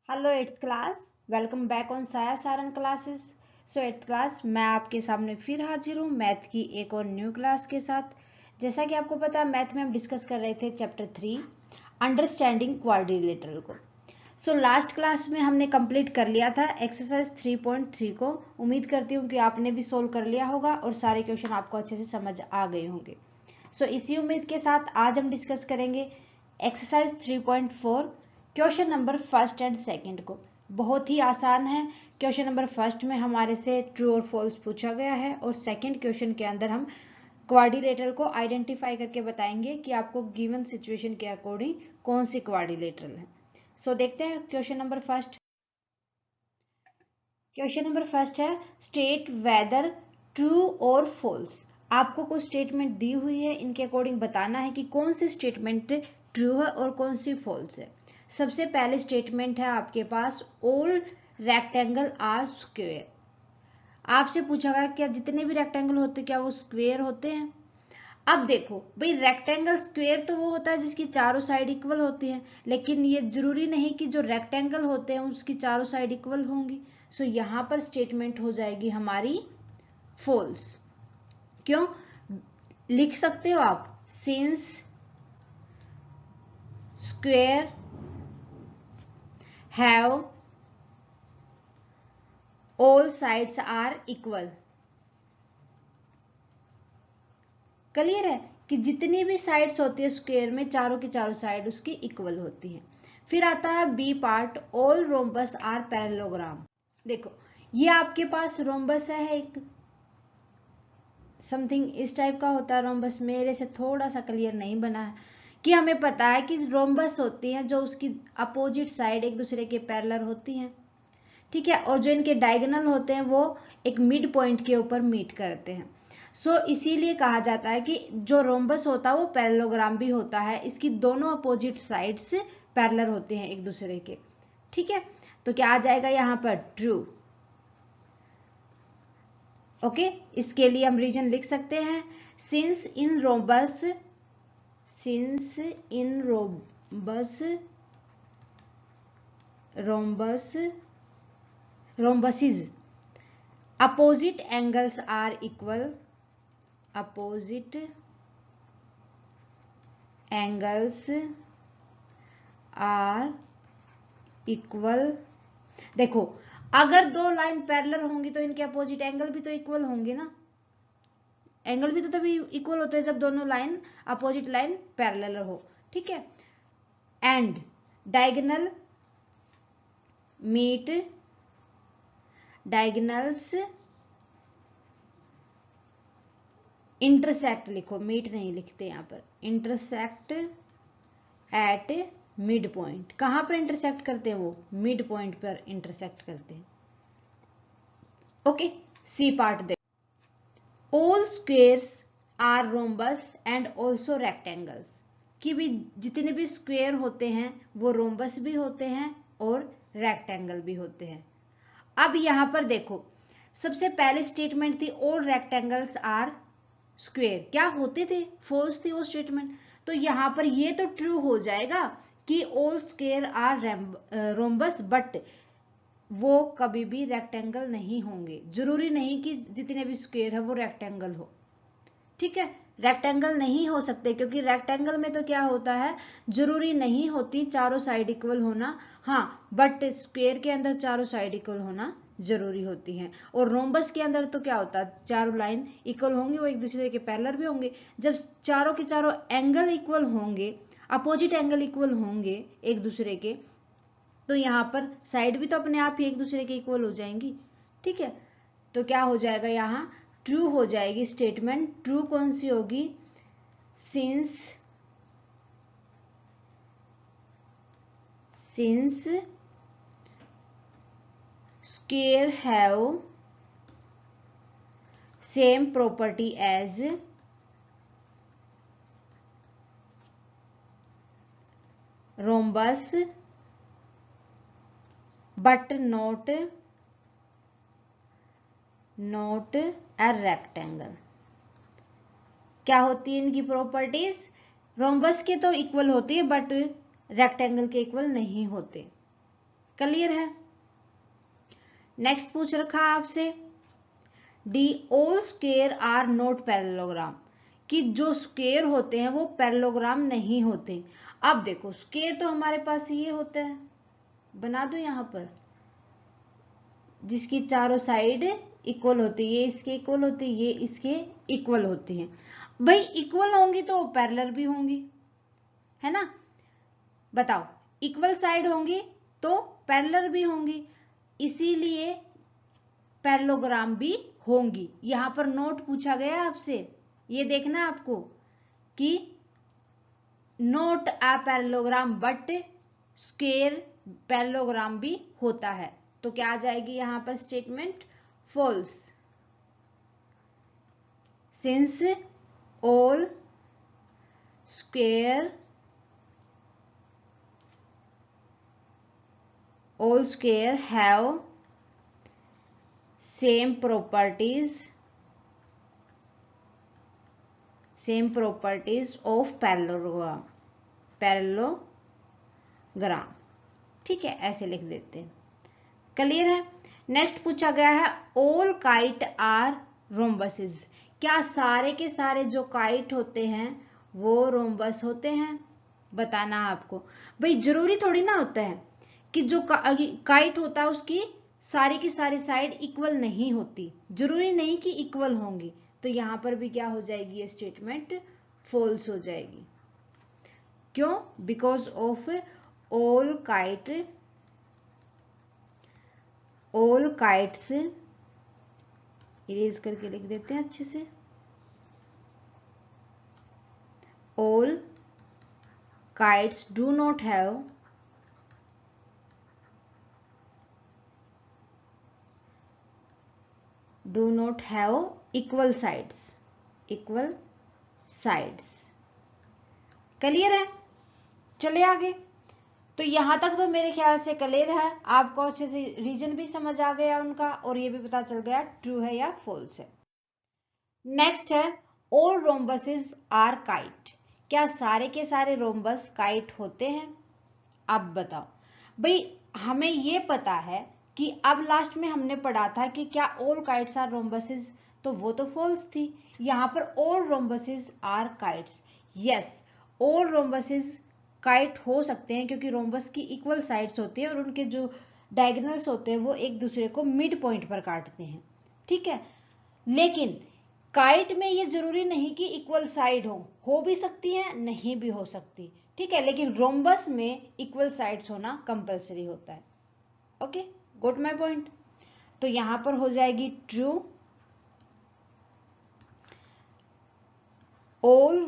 Hello eighth class, welcome back on Saya Saran classes. So eighth class, मैं आपके सामने फिर हाजिर हूँ मैथ की एक और न्यू क्लास के साथ। जैसा कि आपको पता है, मैथ में हम डिस्कस कर रहे थे चैप्टर 3 अंडरस्टैंडिंग क्वाड्रिलेटरल को। सो लास्ट क्लास में हमने कंप्लीट कर लिया था एक्सरसाइज 3.3 को। उम्मीद करती हूँ कि आपने भी सोल्व कर लिया होगा और सारे क्वेश्चन आपको अच्छे से समझ आ गए होंगे। सो इसी उम्मीद के साथ आज हम डिस्कस करेंगे exercise 3.4 question number first and second को। बहुत ही आसान है। क्वेश्चन नंबर फर्स्ट में हमारे से ट्रू और फॉल्स पूछा गया है और सेकंड क्वेश्चन के अंदर हम क्वाड्रिलेटरल को आइडेंटिफाई करके बताएंगे कि आपको गिवन सिचुएशन के अकॉर्डिंग कौन सी क्वाड्रिलेटरल है। सो देखते हैं question number first. Question number first है स्टेट वेदर ट्रू और फॉल्स। आपको कुछ स्टेटमेंट दी हुई है, इनके अकॉर्डिंग बताना है कि कौन सी स्टेटमेंट ट्रू है और कौन सी फॉल्स है। सबसे पहले स्टेटमेंट है आपके पास ऑल रेक्टेंगल आर स्क्वायर। आपसे पूछा गया क्या जितने भी रेक्टेंगल होते क्या वो स्क्वायर होते हैं। अब देखो भाई, रेक्टेंगल स्क्वायर तो वो होता है जिसकी चारों साइड इक्वल होती हैं, लेकिन ये जरूरी नहीं कि जो रेक्टेंगल होते हैं उसकी चारों साइड इक्वल होंगी। सो यहां पर स्टेटमेंट हो जाएगी हमारी फॉल्स। क्यों? लिख सकते हो आप, since square have all sides are equal. Clear है कि जितनी भी साइड्स होती है स्क्वायर में, चारों की चारों साइड उसकी इक्वल होती है। फिर आता है B part, all rhombus are parallelogram. देखो ये आपके पास रोम्बस है एक, समथिंग इस टाइप का होता है रोम्बस। मेरे से थोड़ा सा क्लियर नहीं बना है कि हमें पता है कि रोम्बस होती हैं जो उसकी अपोजिट साइड एक दूसरे के पैरेलल होती हैं, ठीक है, और जो इनके डायगोनल होते हैं वो एक मिड पॉइंट के ऊपर मीट करते हैं। सो इसीलिए कहा जाता है कि जो रोम्बस होता है वो पैरेललोग्राम भी होता है, इसकी दोनों अपोजिट साइड्स पैरेलल होते हैं एक दूसरे के, ठीक है। तो क्या आ जाएगा यहाँ पर? ट्रू। ओके, इसके लिए हम रीजन लिख सकते हैं, since in rhombus rhombuses opposite angles are equal, opposite angles are equal। देखो अगर दो लाइन पैरेलल होंगी तो इनके अपोजिट एंगल भी तो इक्वल होंगे ना। एंगल भी तो तभी इक्वल होते हैं जब दोनों लाइन अपोजिट लाइन पैरेलल हो, ठीक है। And diagonal meet, diagonals intersect लिखो, मीट नहीं लिखते यहां पर, इंटरसेक्ट एट मिड पॉइंट। कहां पर इंटरसेक्ट करते हैं? वो मिड पॉइंट पर इंटरसेक्ट करते हैं। Okay, C part they, all squares are rhombus and also rectangles. कि भी जितने भी स्क्वेयर होते हैं वो रोम्बस भी होते हैं और रेक्टेंगल भी होते हैं। अब यहां पर देखो, सबसे पहले स्टेटमेंट थी ऑल रेक्टेंगल्स आर स्क्वेयर, क्या होते थे? फॉल्स थी वो स्टेटमेंट। तो यहां पर ये तो ट्रू हो जाएगा कि all square are rhombus, but वो कभी भी रेक्टेंगल नहीं होंगे। जरूरी नहीं कि जितने भी स्क्वेयर है वो रेक्टेंगल हो, ठीक है। रेक्टेंगल नहीं हो सकते क्योंकि रेक्टेंगल में तो क्या होता है, जरूरी नहीं होती चारों साइड इक्वल होना, हाँ, बट स्क्वायर के अंदर चारों साइड इक्वल होना जरूरी होती है। और रोम्बस के अंदर तो क्या होता है, चारों लाइन इक्वल होंगी, वो एक दूसरे के पैरेलल भी होंगे। जब चारों के चारों एंगल इक्वल होंगे, अपोजिट एंगल इक्वल होंगे एक दूसरे के, तो यहाँ पर साइड भी तो अपने आप ही एक दूसरे के इक्वल हो जाएंगी, ठीक है। तो क्या हो जाएगा, यहाँ ट्रू हो जाएगी स्टेटमेंट। ट्रू कौन सी होगी? Since square have same property as rhombus but not a rectangle. क्या होती है इनकी प्रॉपर्टीज? रोम्बस के तो इक्वल होती है बट रेक्टेंगल के इक्वल नहीं होते। क्लियर है। नेक्स्ट पूछ रखा आपसे, D all square are not parallelogram, कि जो स्क्वायर होते हैं वो पैरेललोग्राम नहीं होते। अब देखो स्क्वायर तो हमारे पास ये होता है, बना दो यहां पर, जिसकी चारों साइड इक्वल होती है, ये इसके इक्वल होती है, ये इसके इक्वल होती है। भाई इक्वल होंगी तो पैरेलल भी होंगी, है ना। बताओ, इक्वल साइड होंगी तो पैरेलल भी होंगी, इसीलिए पैरेललोग्राम भी होंगी। यहां पर नोट पूछा गया आपसे, ये देखना आपको कि not a parallelogram but square parallelogram भी होता है। तो क्या आ जाएगी यहां पर statement, false, since all square have same properties of parallelogram. ठीक है, ऐसे लिख देते हैं। क्लियर है। नेक्स्ट पूछा गया है, ऑल काइट आर रोम्बसेस, क्या सारे के सारे जो काइट होते हैं वो रोम्बस होते हैं? बताना आपको। भाई जरूरी थोड़ी ना होता है कि जो काइट होता है उसकी सारी की सारी साइड इक्वल नहीं होती, जरूरी नहीं कि इक्वल होंगी। तो यहां पर भी क्या हो जाएगी, ये स्टेटमेंट फॉल्स हो जाएगी। क्यों? Because of all kites, erase करके लिख देते हैं अच्छे से, all kites do not have equal sides. Clear है। चले आगे। तो यहां तक तो मेरे ख्याल से क्लियर है, आपको अच्छे से रीजन भी समझ आ गया उनका, और ये भी पता चल गया ट्रू है या फॉल्स है। नेक्स्ट है, ऑल रोम्बसेस आर काइट, क्या सारे के सारे रोम्बस काइट होते हैं? अब बताओ। भाई हमें ये पता है कि अब लास्ट में हमने पढ़ा था कि क्या ऑल काइट्स आर रोम्बसेस, तो वो तो फॉल्स थी। यहां पर all rhombuses are kites, yes, all rhombuses kite हो सकते हैं, क्योंकि रोम्बस की इक्वल साइड्स होती है और उनके जो डायगोनल्स होते हैं वो एक दूसरे को मिड पॉइंट पर काटते हैं। ठीक है, लेकिन काइट में ये जरूरी नहीं कि इक्वल साइड हो भी सकती है, नहीं भी हो सकती। ठीक है, लेकिन रोम्बस में इक्वल साइड्स होना कंपलसरी होता है। Okay, got my point. तो यहां पर हो जाएगी true, all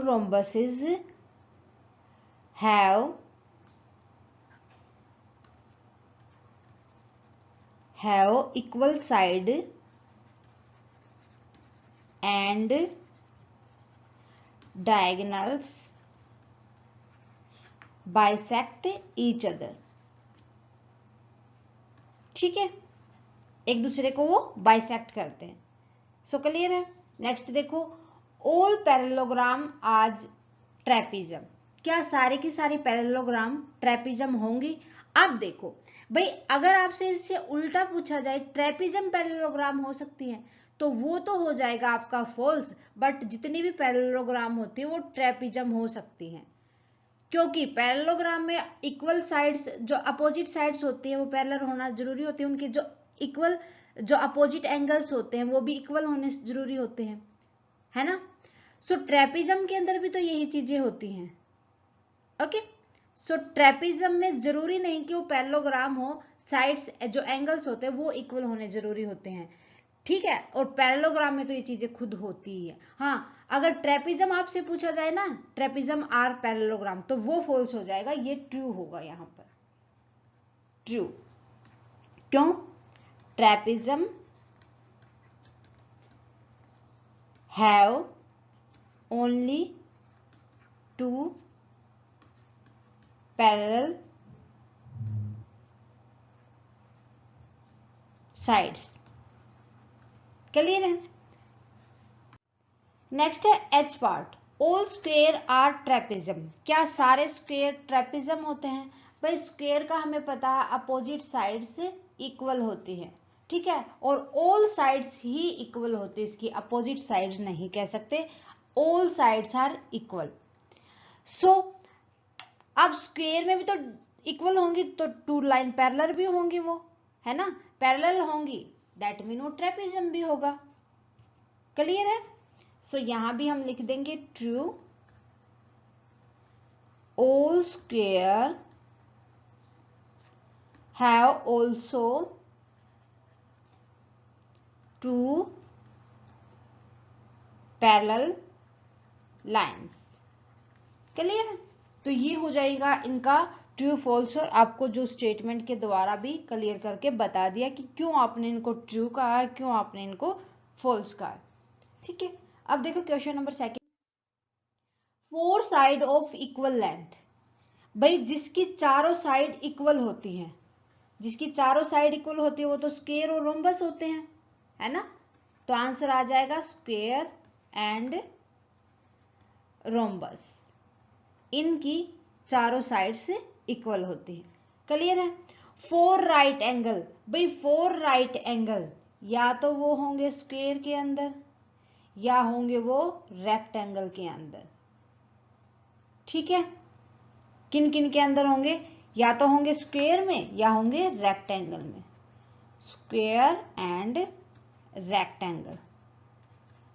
rombuses have equal side and diagonals bisect each other। ठीक है, एक दूसरे को वो बाइसेक्ट करते हैं। सो क्लियर है। नेक्स्ट देखो, ऑल पैरेललोग्राम आज ट्रेपिज्म, क्या सारे की सारी पैरेललोग्राम ट्रेपिज्म होंगी? अब देखो भाई, अगर आपसे इससे उल्टा पूछा जाए ट्रेपिज्म पैरेललोग्राम हो सकती है, तो वो तो हो जाएगा आपका फॉल्स, बट जितनी भी पैरेललोग्राम होती है वो ट्रेपिज्म हो सकती हैं, क्योंकि पैरेललोग्राम में इक्वल साइड्स, जो अपोजिट साइड्स होती हैं वो पैरेलल होना जरूरी होती है, उनके जो अपोजिट एंगल्स होते हैं वो भी इक्वल होने जरूरी होते हैं, है ना। सो ट्रेपिज्म के अंदर भी तो यही चीजें होती हैं। ओके, सो ट्रेपिज्म में जरूरी नहीं कि वो पैरेललोग्राम हो, साइड्स जो एंगल्स होते हैं वो इक्वल होने जरूरी होते हैं। ठीक है, और पैरेललोग्राम में तो ये चीजें खुद होती ही है। हाँ, अगर ट्रेपिज्म आपसे पूछा जाए ना, ट्रेपिज्म आर पैरेललोग्राम, तो वो फॉल्स हो जाएगा, ये ट्रू होगा यहां पर, ट्रू। क्यों? Trapezium have only 2 parallel sides. Clear है। नेक्स्ट है H part, all square are trapezium, क्या सारे स्क्वेयर ट्रेपेजम होते हैं? भाई स्क्वेयर का हमें पता है अपोजिट साइड्स इक्वल होती है, ठीक है, और ऑल साइड्स ही इक्वल होती है, इसकी अपोजिट साइड्स नहीं कह सकते, ऑल साइड्स आर इक्वल। सो अब स्क्वेयर में भी तो इक्वल होंगी, तो टू लाइन पैरेलल भी होंगी, वो है ना, पैरेलल होंगी, दैट मीन वो ट्रेपेजम भी होगा। क्लियर है? सो यहां भी हम लिख देंगे true, all square have also two parallel lines. Clear है? तो ये हो जाएगा इनका ट्रू फॉल्स, और आपको जो स्टेटमेंट के द्वारा भी क्लियर करके बता दिया कि क्यों आपने इनको ट्रू कहा है, क्यों आपने इनको फॉल्स कहा है। ठीक है, अब देखो question number second, four side of equal length. भाई जिसकी चारों साइड इक्वल होती हैं, जिसकी चारों साइड इक्वल होती है वो तो स्क्वायर और रोम्बस होते हैं, है ना, तो आंसर आ जाएगा स्क्वायर एंड रोम्बस, इनकी चारों साइड से इक्वल होती है। क्लियर है? फोर राइट एंगल, भाई फोर राइट एंगल या तो वो होंगे स्क्वायर के अंदर या होंगे वो रेक्टेंगल के अंदर। ठीक है, किन किन के अंदर होंगे? या तो होंगे स्क्वायर में या होंगे रेक्टेंगल में, स्क्वायर एंड रेक्टेंगल,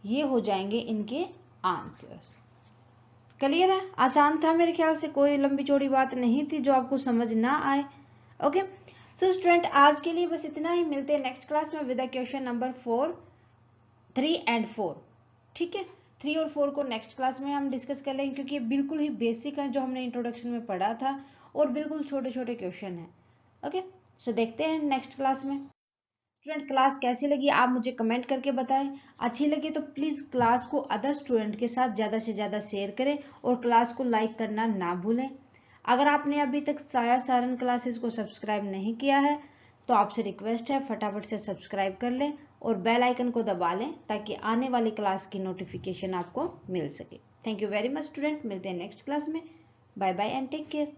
ये हो जाएंगे इनके आंसर्स। क्लियर है? आसान था मेरे ख्याल से, कोई लंबी चौड़ी बात नहीं थी जो आपको समझ ना आए। ओके, सो स्टूडेंट आज के लिए बस इतना ही, मिलते हैं नेक्स्ट क्लास में विद क्वेश्चन नंबर 3 and 4। ठीक है, 3 और 4 को नेक्स्ट क्लास में हम डिस्कस कर लेंगे, क्योंकि ये बिल्कुल ही बेसिक है जो हमने इंट्रोडक्शन में पढ़ा था, और बिल्कुल छोटे छोटे क्वेश्चन है। ओके, सो देखते हैं नेक्स्ट क्लास में। स्टूडेंट क्लास कैसी लगी आप मुझे कमेंट करके बताएं, अच्छी लगी तो प्लीज क्लास को अदर स्टूडेंट के साथ ज्यादा से ज्यादा शेयर करें, और क्लास को लाइक करना ना भूलें। अगर आपने अभी तक साया सारन क्लासेस को सब्सक्राइब नहीं किया है तो आपसे रिक्वेस्ट है फटाफट से सब्सक्राइब कर लें और बेल आइकन को दबा लें, ताकि आने वाली क्लास की नोटिफिकेशन आपको मिल सके। Thank you very much student, मिलते हैं नेक्स्ट क्लास में। Bye bye and take care.